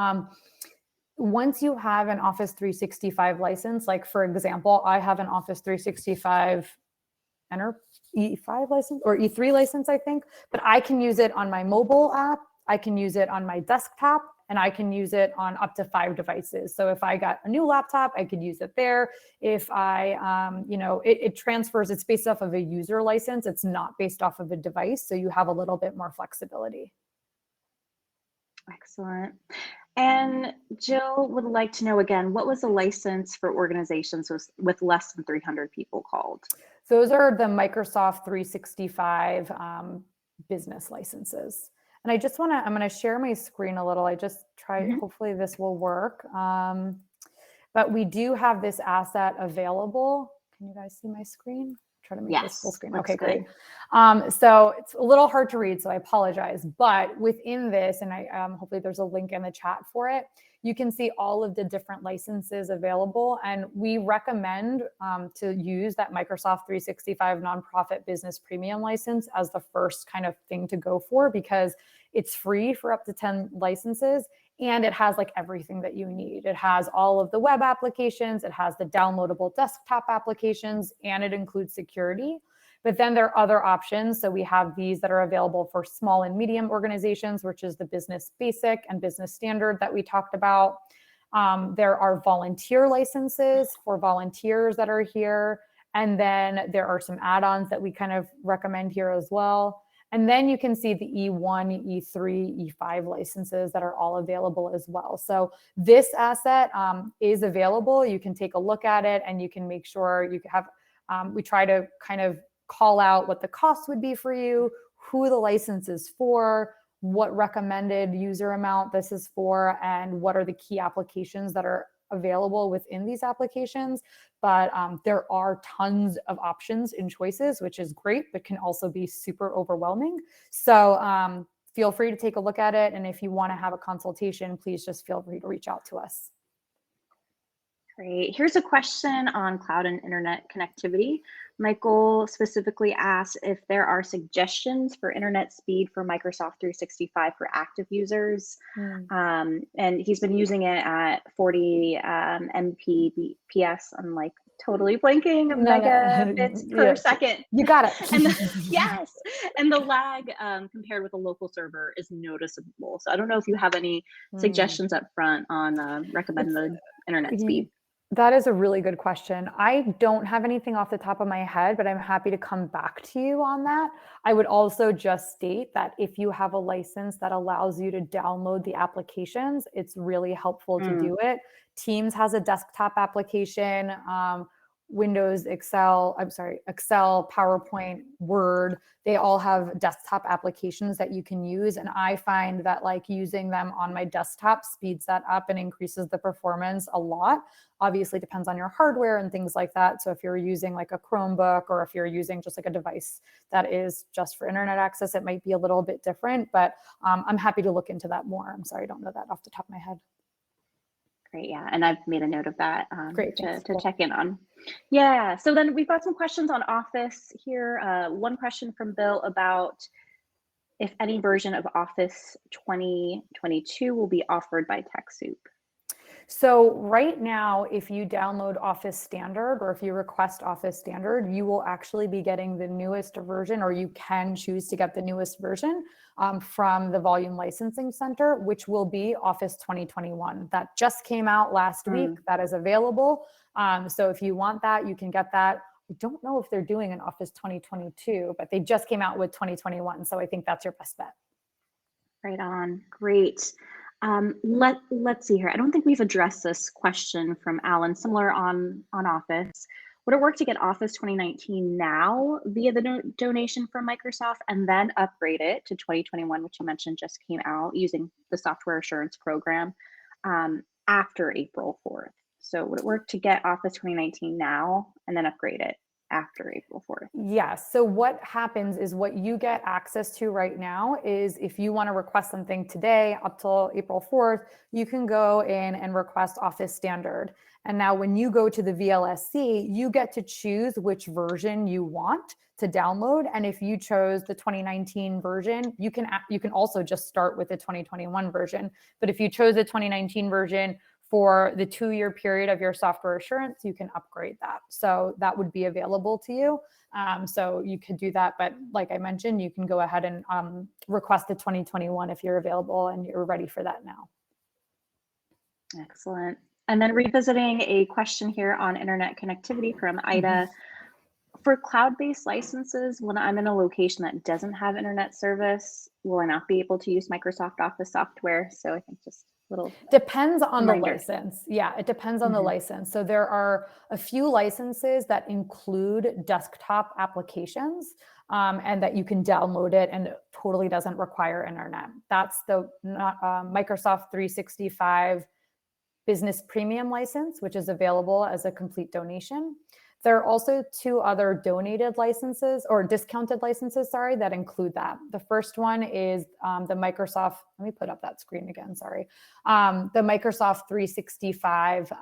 Speaker 2: once you have an Office 365 license, like for example, I have an Office 365 E5 license or E3 license, I think, but I can use it on my mobile app. I can use it on my desktop, and I can use it on up to 5 devices. So if I got a new laptop, I could use it there. If I, it transfers, it's based off of a user license. It's not based off of a device. So you have a little bit more flexibility.
Speaker 1: Excellent. And Jill would like to know again, what was the license for organizations with less than 300 people called?
Speaker 2: Those are the Microsoft 365 business licenses. And I just I'm going to share my screen a little. I just try, hopefully this will work. But we do have this asset available. Can you guys see my screen? Try to make this full screen. Okay, great. So it's a little hard to read, so I apologize. But within this, and I hopefully there's a link in the chat for it, you can see all of the different licenses available. And we recommend to use that Microsoft 365 Nonprofit Business Premium license as the first kind of thing to go for, because it's free for up to 10 licenses. And it has like everything that you need. It has all of the web applications, it has the downloadable desktop applications, and it includes security. But then there are other options. So we have these that are available for small and medium organizations, which is the business basic and business standard that we talked about. There are volunteer licenses for volunteers that are here. And then there are some add-ons that we kind of recommend here as well. And then you can see the E1, E3, E5 licenses that are all available as well. So this asset is available. You can take a look at it and you can make sure you have, we try to kind of call out what the cost would be for you, who the license is for, what recommended user amount this is for, and what are the key applications that are available within these applications. But there are tons of options and choices, which is great, but can also be super overwhelming. So feel free to take a look at it. And if you want to have a consultation, please just feel free to reach out to us.
Speaker 1: Great. Here's a question on cloud and internet connectivity. Michael specifically asked if there are suggestions for internet speed for Microsoft 365 for active users. And he's been using it at 40 Mbps. I'm like totally blanking, megabits per second.
Speaker 2: You got it.
Speaker 1: And yes. And the lag compared with a local server is noticeable. So I don't know if you have any suggestions up front on recommended internet speed.
Speaker 2: That is a really good question. I don't have anything off the top of my head, but I'm happy to come back to you on that. I would also just state that if you have a license that allows you to download the applications, it's really helpful to do it. Teams has a desktop application, Windows, Excel, PowerPoint, Word, they all have desktop applications that you can use. And I find that like using them on my desktop speeds that up and increases the performance a lot. Obviously depends on your hardware and things like that. So if you're using like a Chromebook, or if you're using just like a device that is just for internet access, it might be a little bit different, but I'm happy to look into that more. I'm sorry, I don't know that off the top of my head.
Speaker 1: Great, yeah, and I've made a note of that
Speaker 2: Great,
Speaker 1: to check in on. Yeah, so then we've got some questions on Office here. One question from Bill about if any version of Office 2022 will be offered by TechSoup.
Speaker 2: So right now, if you download Office Standard, or if you request Office Standard, you will actually be getting the newest version, or you can choose to get the newest version from the Volume Licensing Center, which will be Office 2021. That just came out last week. That is available. So if you want that, you can get that. I don't know if they're doing an Office 2022, but they just came out with 2021. So I think that's your best bet.
Speaker 1: Right on. Great. Let's see here. I don't think we've addressed this question from Alan, similar on Office. Would it work to get Office 2019 now via the donation from Microsoft and then upgrade it to 2021, which you mentioned just came out using the software assurance program after April 4th? So would it work to get Office 2019 now and then upgrade it after April 4th?
Speaker 2: Yes. So what happens is what you get access to right now is if you want to request something today up till April 4th, you can go in and request Office Standard. And now when you go to the VLSC, you get to choose which version you want to download. And if you chose the 2019 version, you can also just start with the 2021 version. But if you chose the 2019 version, for the 2-year period of your software assurance, you can upgrade that. So that would be available to you. So you could do that. But like I mentioned, you can go ahead and request the 2021 if you're available and you're ready for that now.
Speaker 1: Excellent. And then revisiting a question here on internet connectivity from
Speaker 2: Mhm.
Speaker 1: Ida. For cloud-based licenses, when I'm in a location that doesn't have internet service, will I not be able to use Microsoft Office software? So I think just a little
Speaker 2: Depends on the
Speaker 1: reminder.
Speaker 2: license. Yeah, it depends on the
Speaker 1: Hmm.
Speaker 2: license. So there are a few licenses that include desktop applications, and that you can download it and it totally doesn't require internet. That's the Microsoft 365 Business Premium license, which is available as a complete donation. There are also two other donated licenses or discounted licenses, sorry, that include that. The first one is the Microsoft, let me put up that screen again, sorry. The Microsoft 365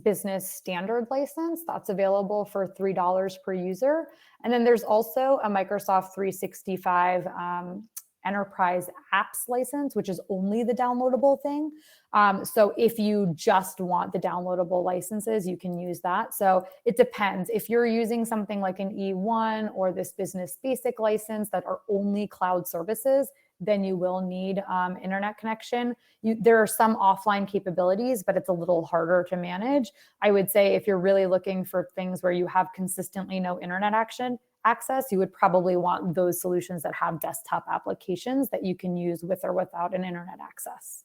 Speaker 2: Business Standard license, that's available for $3 per user. And then there's also a Microsoft 365 Enterprise Apps license, which is only the downloadable thing. So if you just want the downloadable licenses, you can use that. So it depends. If you're using something like an E1 or this business basic license that are only cloud services, then you will need internet connection. There are some offline capabilities, but it's a little harder to manage. I would say if you're really looking for things where you have consistently no internet access, you would probably want those solutions that have desktop applications that you can use with or without an internet access.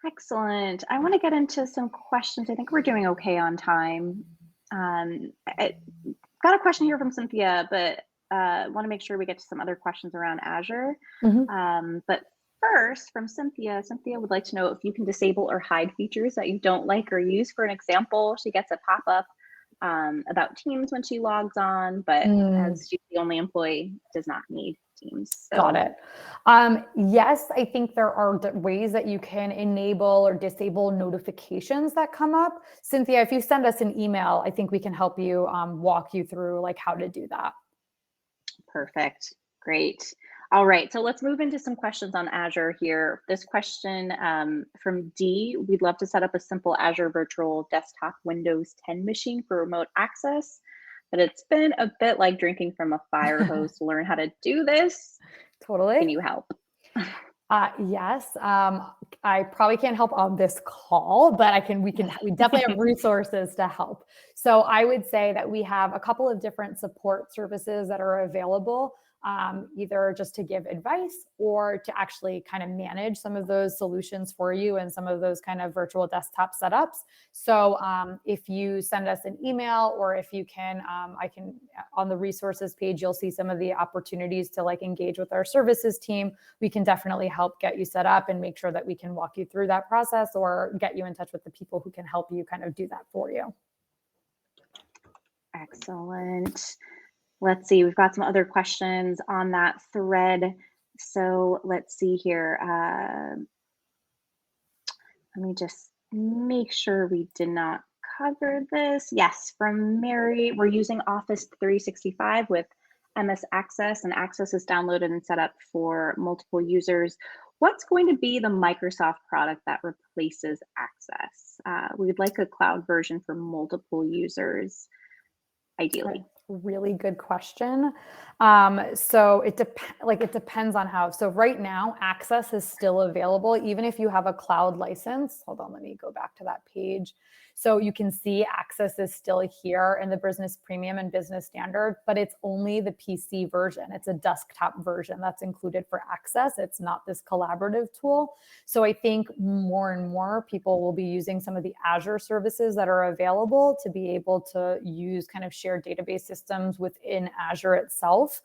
Speaker 1: Excellent. I want to get into some questions. I think we're doing okay on time. I got a question here from Cynthia, but want to make sure we get to some other questions around Azure.
Speaker 2: Mhm.
Speaker 1: But first, from Cynthia, Cynthia would like to know if you can disable or hide features that you don't like or use. For an example, she gets a pop-up about Teams when she logs on, but
Speaker 2: Mm.
Speaker 1: as she's the only employee, does not need Teams.
Speaker 2: Got
Speaker 1: So
Speaker 2: it. Yes, I think there are ways that you can enable or disable notifications that come up. Cynthia, if you send us an email, I think we can help you walk you through like how to do that.
Speaker 1: perfect. Great. All right. So let's move into some questions on Azure here. This question from D, we'd love to set up a simple Azure virtual desktop Windows 10 machine for remote access, but it's been a bit like drinking from a fire hose to learn how to do this. Can
Speaker 2: Totally.
Speaker 1: you help?
Speaker 2: Yes, I probably can't help on this call, but we definitely have resources to help. So I would say that we have a couple of different support services that are available, either just to give advice or to actually kind of manage some of those solutions for you and some of those kind of virtual desktop setups. So if you send us an email or if you can, I can on the resources page, you'll see some of the opportunities to like engage with our services team. We can definitely help get you set up and make sure that we can walk you through that process or get you in touch with the people who can help you kind of do that for you.
Speaker 1: Excellent. Let's see, we've got some other questions on that thread. So let's see here. Let me just make sure we did not cover this. Yes, from Mary, we're using Office 365 with MS Access, and Access is downloaded and set up for multiple users. What's going to be the Microsoft product that replaces Access? We'd like a cloud version for multiple users, ideally.
Speaker 2: Really good question. So it depends on how. So right now, Access is still available, even if you have a cloud license. Hold on, let me go back to that page. So you can see Access is still here in the Business Premium and Business Standard, but it's only the PC version. It's a desktop version that's included for Access. It's not this collaborative tool. So I think more and more people will be using some of the Azure services that are available to be able to use kind of shared database systems within Azure itself.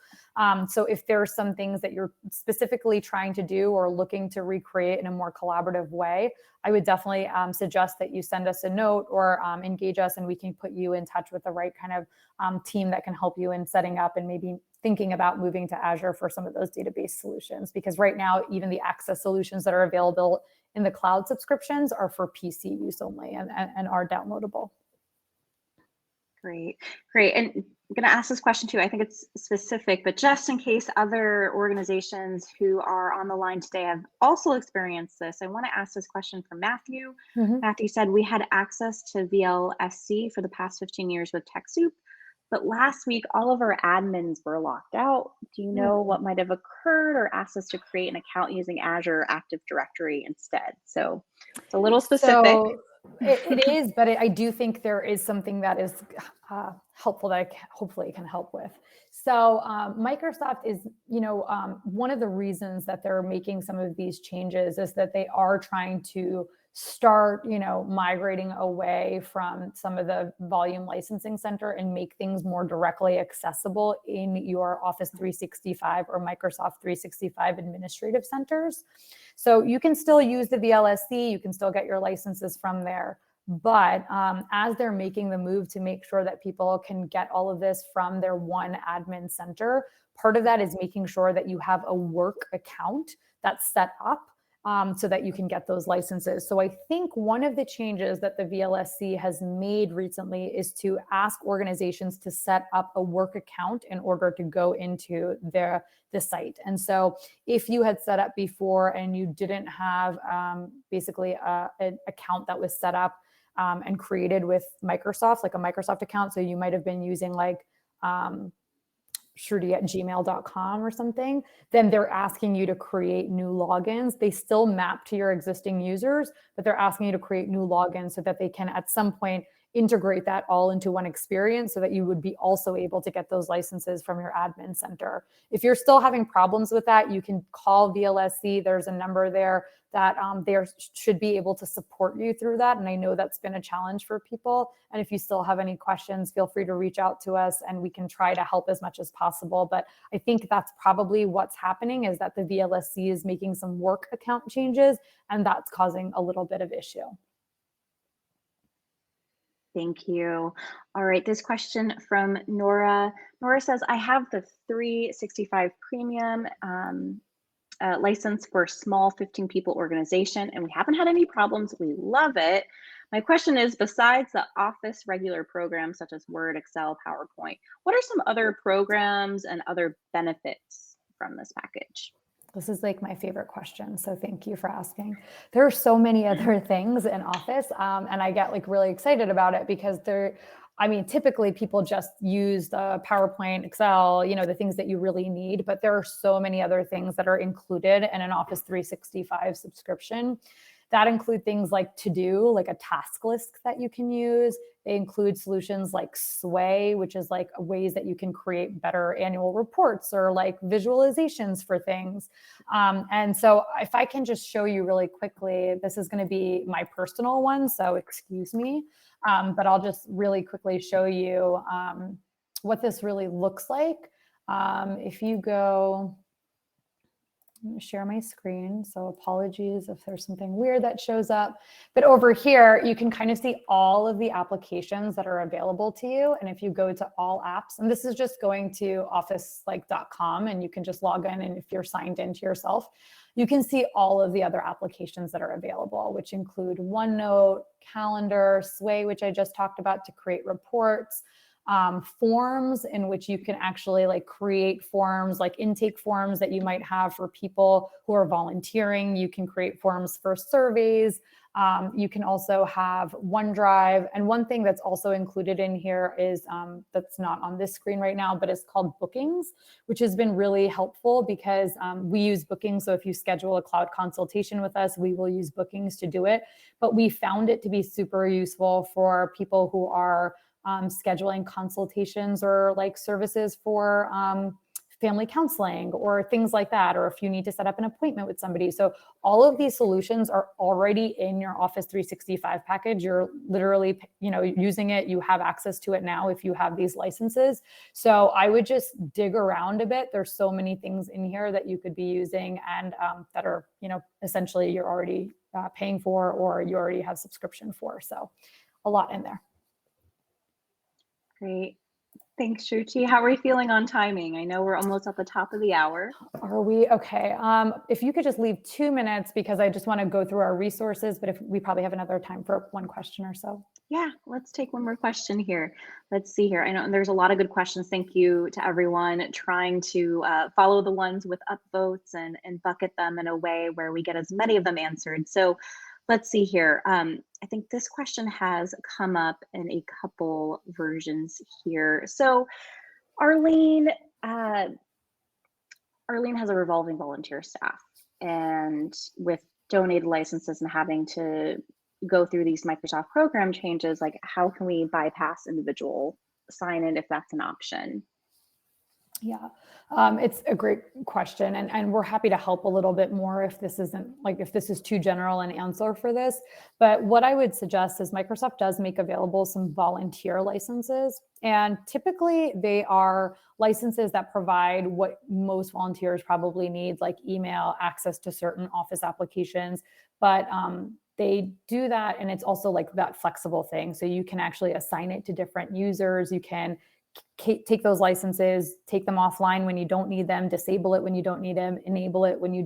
Speaker 2: So if there are some things that you're specifically trying to do or looking to recreate in a more collaborative way, I would definitely suggest that you send us a note or engage us, and we can put you in touch with the right kind of team that can help you in setting up and maybe thinking about moving to Azure for some of those database solutions. Because right now, even the Access solutions that are available in the cloud subscriptions are for PC use only and are downloadable.
Speaker 1: Great, great. And I'm going to ask this question too. I think it's specific, but just in case other organizations who are on the line today have also experienced this, I want to ask this question from Matthew.
Speaker 2: Mm-hmm.
Speaker 1: Matthew said, we had access to VLSC for the past 15 years with TechSoup, but last week all of our admins were locked out. Do you know what might have occurred, or asked us to create an account using Azure Active Directory instead? So it's a little specific.
Speaker 2: So it is, but I do think there is something that is helpful that hopefully can help with. So Microsoft is, one of the reasons that they're making some of these changes is that they are trying to start, migrating away from some of the volume licensing center and make things more directly accessible in your Office 365 or Microsoft 365 administrative centers. So you can still use the VLSC, you can still get your licenses from there. But as they're making the move to make sure that people can get all of this from their one admin center, part of that is making sure that you have a work account that's set up so that you can get those licenses. So I think one of the changes that the VLSC has made recently is to ask organizations to set up a work account in order to go into the site. And so if you had set up before and you didn't have basically an account that was set up and created with Microsoft, like a Microsoft account, so you might have been using like shruti@gmail.com or something, then they're asking you to create new logins. They still map to your existing users, but they're asking you to create new logins so that they can at some point integrate that all into one experience so that you would be also able to get those licenses from your admin center. If you're still having problems with that, you can call VLSC. There's a number there that they should be able to support you through that. And I know that's been a challenge for people. And if you still have any questions, feel free to reach out to us and we can try to help as much as possible. But I think that's probably what's happening, is that the VLSC is making some work account changes, and that's causing a little bit of issue.
Speaker 1: Thank you. All right, this question from Nora. Nora says, I have the 365 Premium license for a small 15 people organization, and we haven't had any problems. We love it. My question is, besides the Office regular programs such as Word, Excel, PowerPoint, what are some other programs and other benefits from this package?
Speaker 2: This is like my favorite question, so thank you for asking. There are so many other things in Office, and I get like really excited about it because typically people just use the PowerPoint, Excel, the things that you really need, but there are so many other things that are included in an Office 365 subscription. That include things like To-Do, like a task list that you can use. They include solutions like Sway, which is like ways that you can create better annual reports or like visualizations for things. And so if I can just show you really quickly, this is going to be my personal one, so excuse me, but I'll just really quickly show you what this really looks like. If you go, I'm going to share my screen, so apologies if there's something weird that shows up. But over here, you can kind of see all of the applications that are available to you. And if you go to all apps, and this is just going to office.com, and you can just log in, and if you're signed into yourself, you can see all of the other applications that are available, which include OneNote, Calendar, Sway, which I just talked about to create reports, forms in which you can actually like create forms, like intake forms that you might have for people who are volunteering. You can create forms for surveys. You can also have OneDrive. And one thing that's also included in here is that's not on this screen right now, but it's called Bookings, which has been really helpful because we use Bookings. So if you schedule a cloud consultation with us, we will use Bookings to do it. But we found it to be super useful for people who are scheduling consultations or like services for family counseling or things like that, or if you need to set up an appointment with somebody. So all of these solutions are already in your Office 365 package. You're literally, using it. You have access to it now if you have these licenses. So I would just dig around a bit. There's so many things in here that you could be using and that are, essentially you're already paying for or you already have subscription for. So a lot in there.
Speaker 1: Great. Thanks, Shruti. How are we feeling on timing? I know we're almost at the top of the hour.
Speaker 2: Are we? Okay. If you could just leave 2 minutes because I just want to go through our resources, but if we probably have another time for one question or so.
Speaker 1: Yeah, let's take one more question here. Let's see here. I know there's a lot of good questions. Thank you to everyone trying to follow the ones with upvotes and bucket them in a way where we get as many of them answered. So Let's see here. I think this question has come up in a couple versions here. So Arlene, uh, Arlene has a revolving volunteer staff, and with donated licenses and having to go through these Microsoft program changes, like how can we bypass individual sign-in if that's an option?
Speaker 2: Yeah, it's a great question, and we're happy to help a little bit more if this isn't like if this is too general an answer for this. But what I would suggest is Microsoft does make available some volunteer licenses, and typically they are licenses that provide what most volunteers probably need, like email access to certain Office applications. But they do that, and it's also like that flexible thing. So you can actually assign it to different users. You can take those licenses, take them offline when you don't need them, disable it when you don't need them, enable it when you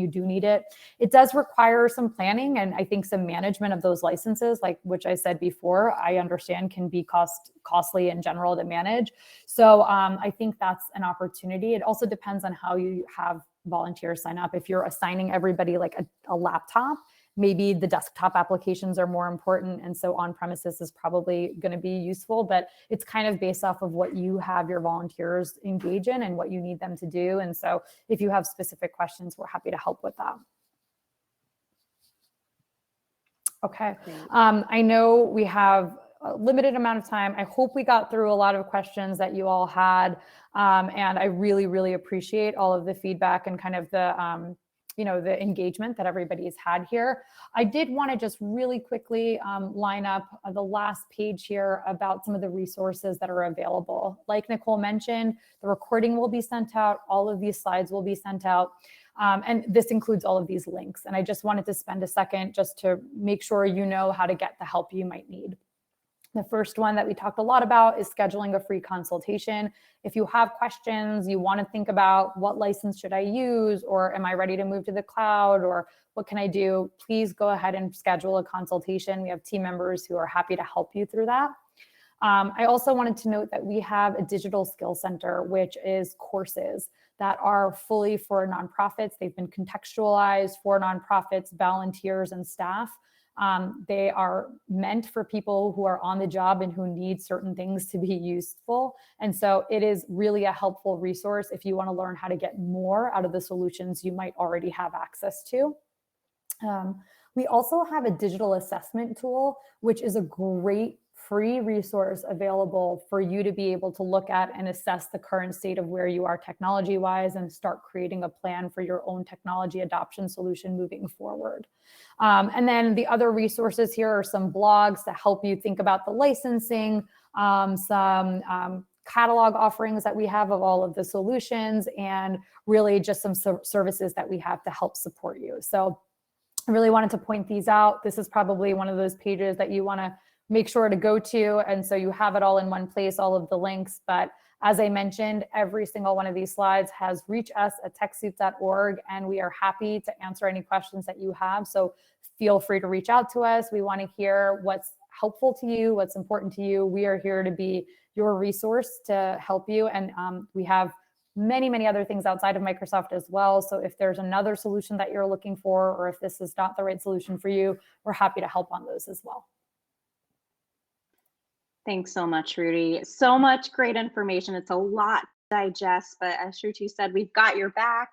Speaker 2: do need it. It does require some planning and I think some management of those licenses, like which I said before, I understand can be costly in general to manage. So I think that's an opportunity. It also depends on how you have volunteers sign up. If you're assigning everybody like a laptop, maybe the desktop applications are more important. And so on-premises is probably going to be useful, but it's kind of based off of what you have your volunteers engage in and what you need them to do. And so if you have specific questions, we're happy to help with that. Okay. I know we have a limited amount of time. I hope we got through a lot of questions that you all had. And I really, really appreciate all of the feedback and kind of the, the engagement that everybody's had here. I did want to just really quickly line up the last page here about some of the resources that are available. Like Nicole mentioned, the recording will be sent out. All of these slides will be sent out. And this includes all of these links. And I just wanted to spend a second just to make sure you know how to get the help you might need. The first one that we talked a lot about is scheduling a free consultation. If you have questions, you want to think about what license should I use, or am I ready to move to the cloud, or what can I do? Please go ahead and schedule a consultation. We have team members who are happy to help you through that. I also wanted to note that we have a digital skill center, which is courses that are fully for nonprofits. They've been contextualized for nonprofits, volunteers, and staff. They are meant for people who are on the job and who need certain things to be useful. And so it is really a helpful resource if you want to learn how to get more out of the solutions you might already have access to. We also have a digital assessment tool, which is a great free resource available for you to be able to look at and assess the current state of where you are technology-wise and start creating a plan for your own technology adoption solution moving forward. And then the other resources here are some blogs to help you think about the licensing, some catalog offerings that we have of all of the solutions, and really just some services that we have to help support you. So I really wanted to point these out. This is probably one of those pages that you want to make sure to go to. And so you have it all in one place, all of the links. But as I mentioned, every single one of these slides has reach us at TechSoup.org, and we are happy to answer any questions that you have. So feel free to reach out to us. We want to hear what's helpful to you, what's important to you. We are here to be your resource to help you. And we have many, many other things outside of Microsoft as well. So if there's another solution that you're looking for, or if this is not the right solution for you, we're happy to help on those as well.
Speaker 1: Thanks so much, Rudy. So much great information. It's a lot to digest, but as Shruti said, we've got your back.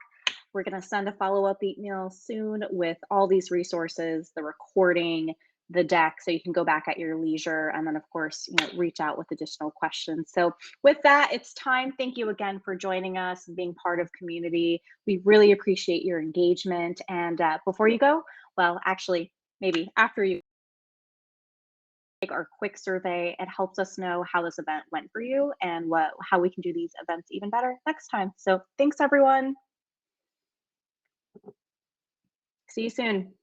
Speaker 1: We're going to send a follow-up email soon with all these resources, the recording, the deck, so you can go back at your leisure, and then of course, reach out with additional questions. So with that, it's time. Thank you again for joining us and being part of community. We really appreciate your engagement. And before you go, well, actually, maybe after you take our quick survey, it helps us know how this event went for you and how we can do these events even better next time. So thanks, everyone. See you soon.